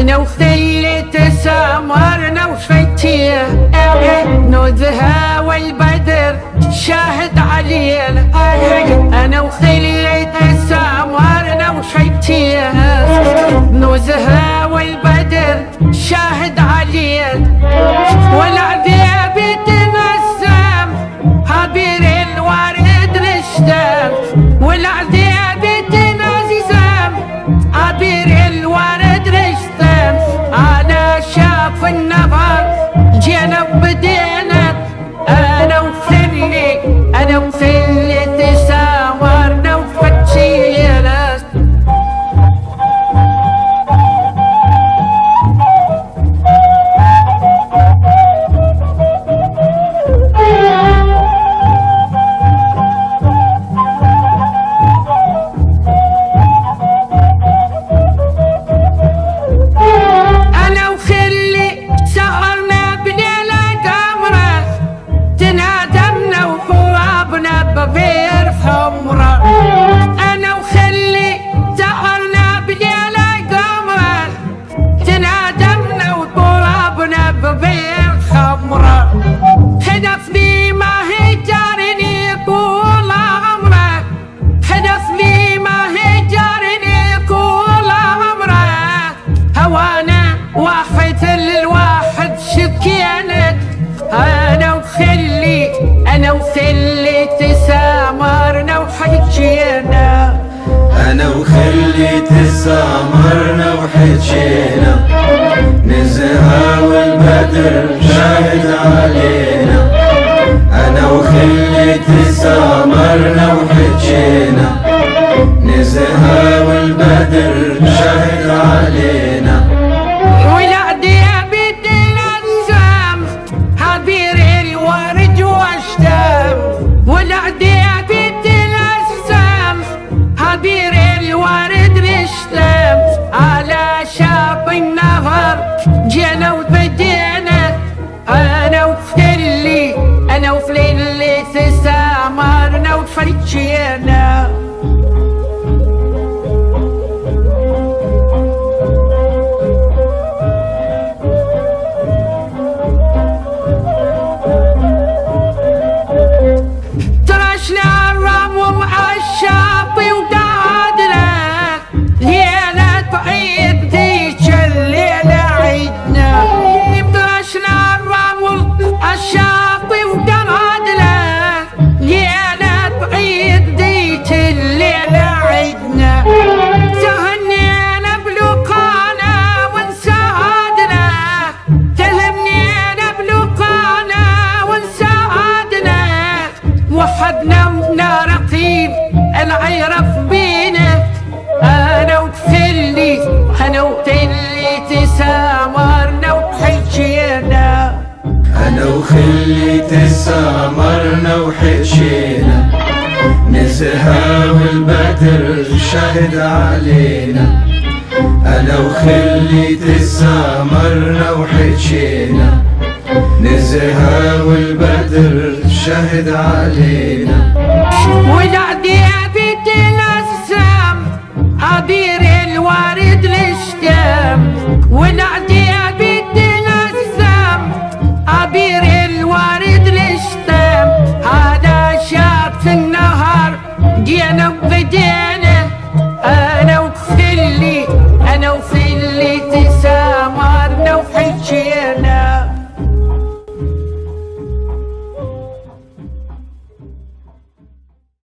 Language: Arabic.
نوفي تسامرنا وشفيتيه نوذها والبدر شاهد علينا. انا وخلي تسامرنا وشفيتيه نوذها والبدر شاهد علينا. والعذاب تنسم عبير الورد رشدم. والعذاب تنسم عبير الورد رشدم. على شاف النظر جينا بدينا. انا وخلي تسامرنا وفتشينا. بغير حمرة أنا وخلي سهرنا بليلة قمرة. تنادمنا وطلبنا بغير حمرة. حدث لي ما هجرني طول عمره. حدث لي ما هجرني طول عمره. هوانا واحد الواحد شكينا. أنا وخلي تسامرنا وحكينا. أنا وخلي تسامرنا وحكينا. نزهة والبدر شاهد علينا. أنا وخلي تسامرنا وحكينا. نزهة والبدر شاهد علينا. على شاف النهر جينا وبدينا. انا وخلي تسامرنا وفرجينا. ترشنا الرمل مع الشاطئ وقعدنا. عيد ذيك الليلة عيدنا. بدرشنا الرمل الشاطئ وقعدنا. ليلة عيد ذيك الليلة عيدنا. تهنينا بلقانا ونسعدنا. تهنينا بلقانا ونسعدنا. وحدنا ونا رقيب العيرف بينا. أنا وخلي تسامرنا وحكينا. أنا وخلي تسامرنا وحكينا. نزهة والبدر شاهد علينا. أنا وخلي تسامرنا وحكينا. نزهة والبدر شاهد علينا. والعذاب تنسم عبير الورد رشدم. والعذاب تنسم عبير الورد رشدم. هذا شاف النهر جينا وبدينا.